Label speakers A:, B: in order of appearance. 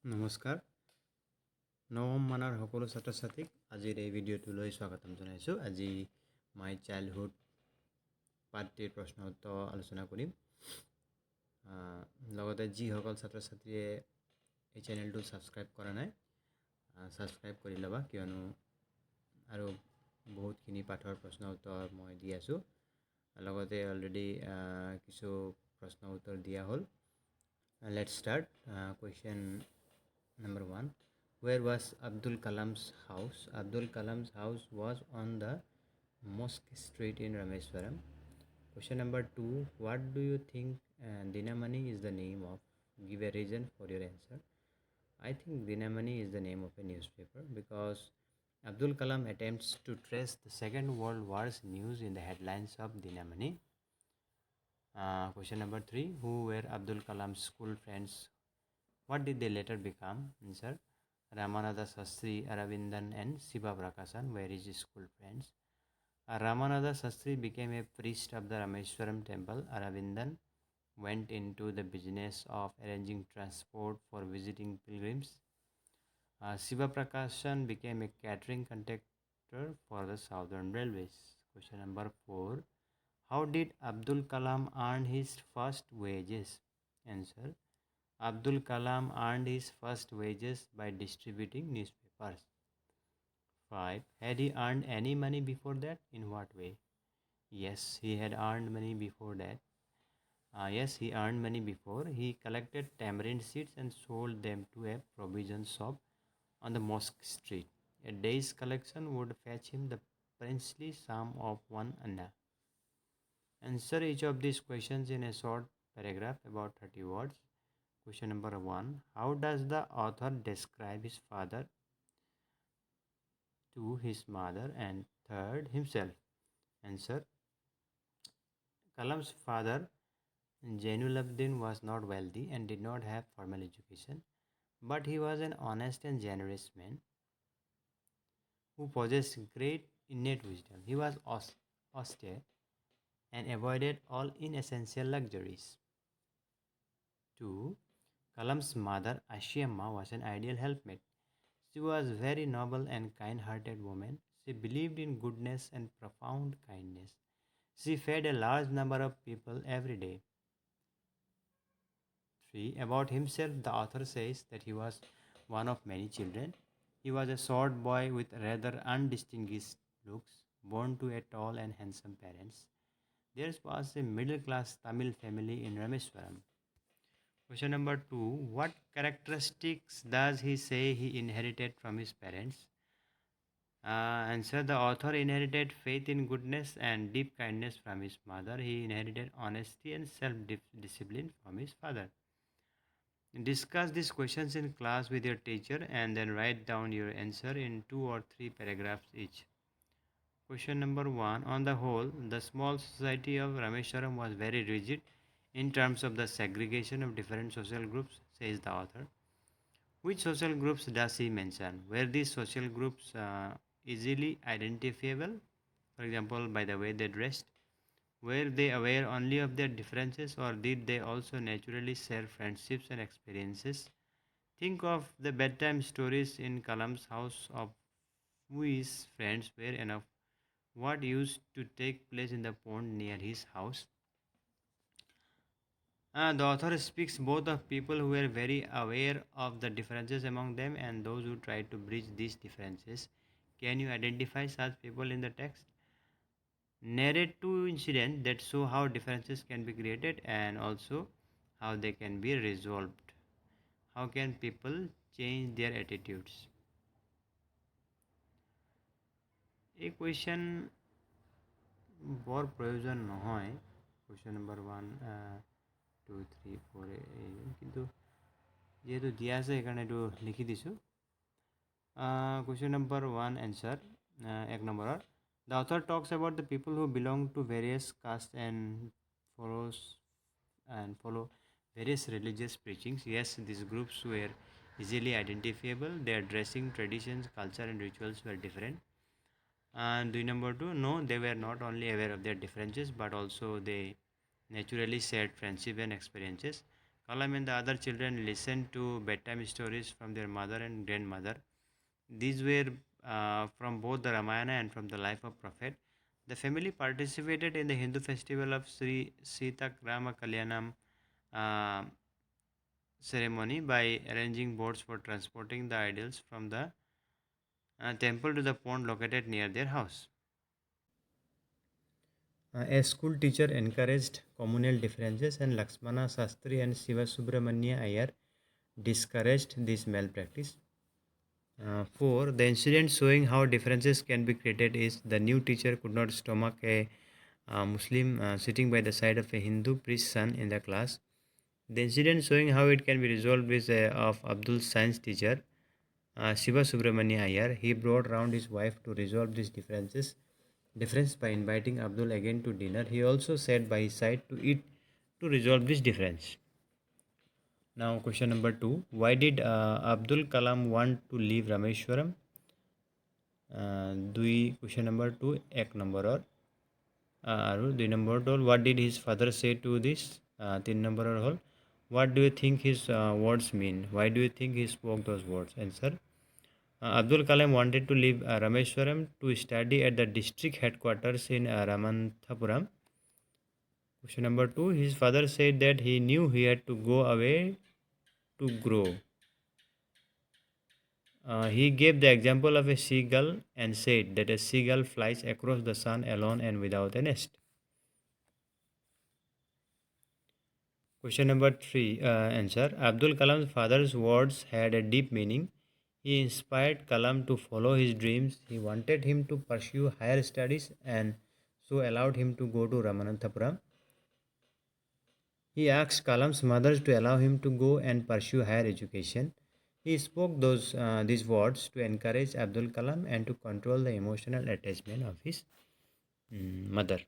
A: নমস্কাৰ নৱম মানৰ সকলো ছাত্ৰ ছাত্ৰীক আজিৰ এই ভিডিঅ'টোলৈ স্বাগতম জনাইছোঁ। আজি মাই চাইল্ডহুড পাৰ্ট 3 প্ৰশ্ন উত্তৰ আলোচনা কৰিম। লগতে যিসকল ছাত্ৰ ছাত্ৰীয়ে এই চেনেলটো ছাবস্ক্ৰাইব কৰা নাই ছাবস্ক্ৰাইব কৰি ল'বা, কিয়নো আৰু বহুতখিনি পাঠৰ প্ৰশ্ন উত্তৰ মই দি আছোঁ। লগতে অলৰেডি কিছু প্ৰশ্ন উত্তৰ দিয়া হ'ল। Let's start. Question number 1. Where was Abdul Kalam's house? Abdul Kalam's house was on the Mosque Street in Rameswaram. Question number 2. What do you think Dinamani is the name of? Give a reason for your answer. I think Dinamani is the name of a newspaper because Abdul Kalam attempts to trace the Second World War's news in the headlines of Dinamani. Question number 3. Who were Abdul Kalam's school friends? What did they later become? Answer. Ramananda Sastri, Aravindan and SEBA Prakashan were his school friends. Ramananda Sastri became a priest of the Rameswaram temple. Aravindan went into the business of arranging transport for visiting pilgrims. SEBA Prakashan became a catering contractor for the Southern Railways. Question number 4. How did Abdul Kalam earn his first wages? Answer. Abdul Kalam earned his first wages by distributing newspapers. 5. Had he earned any money before that? In what way? Yes, he had earned money before that. Yes, he earned money before. He collected tamarind seeds and sold them to a provision shop on the Mosque Street. A day's collection would fetch him the princely sum of 1 anna. Answer each of these questions in a short paragraph, about 30 words. Question number 1. How does the author describe his father to his mother and third himself? Answer. Kalam's father, Jainulabdin, was not wealthy and did not have formal education, but he was an honest and generous man who possessed great innate wisdom. He was austere and avoided all inessential luxuries. 2. Kalam's mother, Ashiamma, was an ideal helpmate. She was a very noble and kind-hearted woman. She believed in goodness and profound kindness. She fed a large number of people every day. 3. About himself, the author says that he was one of many children. He was a short boy with rather undistinguished looks, born to a tall and handsome parents. There was a middle-class Tamil family in Rameswaram. Question number 2. What characteristics does he say he inherited from his parents? Answer. The author inherited faith in goodness and deep kindness from his mother. He inherited honesty and self-discipline from his father. Discuss these questions in class with your teacher and then write down your answer in 2 or 3 paragraphs each. Question number 1. On the whole, the small society of Rameswaram was very rigid in terms of the segregation of different social groups, says the author. Which social groups does he mention? Were these social groups easily identifiable, for example, by the way they dressed? Were they aware only of their differences, or did they also naturally share friendships and experiences? Think of the bedtime stories in Kalam's house of who his friends were and of what used to take place in the pond near his house. The author speaks both of people who were very aware of the differences among them and those who tried to bridge these differences. Can you identify such people in the text? Narrate 2 incidents that show how differences can be created and also how they can be resolved. How can people change their attitudes? A question বৰ প্ৰয়োজন নহয়. Question number 1 2 3 4 কিন্তু যেহেতু দিয়া আছে সেইকাৰণে এইটো লিখি দিছোঁ. Question number 1 answer. 1 নম্বৰৰ the author talks about the people who belong to various castes and follow various religious preachings. Yes, these groups were easily identifiable. Their dressing traditions, culture and rituals were different. And number 2, no, they were not only aware of their differences but also they naturally shared friendship and experiences. Kalam and the other children listened to bedtime stories from their mother and grandmother. These were from both the Ramayana and from the life of Prophet. The family participated in the Hindu festival of Sri Sita Rama Kalyanam uh, ceremony by arranging boats for transporting the idols from the temple to the pond located near their house. A school teacher encouraged communal differences, and Lakshmana Sastri and Shiva Subramanya Iyer discouraged this malpractice. 4. The incident showing how differences can be created is the new teacher could not stomach a Muslim sitting by the side of a Hindu priest's son in the class. The incident showing how it can be resolved is of Abdul's science teacher, Shiva Subramanya Iyer. He brought round his wife to resolve these difference by inviting Abdul again to dinner. He also sat by his side to eat to resolve this difference. Now, question number 2. Why did Abdul Kalam want to leave Rameshwaram? दुई question number 2 एक number और 2 number tell what did his father say to this 3 number और whole what do you think his words mean why do you think he spoke those words answer Abdul Kalam wanted to leave Rameshwaram to study at the district headquarters in Ramanthapuram. Question number 2. His father said that he knew he had to go away to grow. He gave the example of a seagull and said that a seagull flies across the sun alone and without a nest. Question number 3 answer. Abdul Kalam's father's words had a deep meaning. He inspired Kalam to follow his dreams. He wanted him to pursue higher studies and so allowed him to go to Ramananthapuram. He asked Kalam's mother to allow him to go and pursue higher education. He spoke these words to encourage Abdul Kalam and to control the emotional attachment of his mother.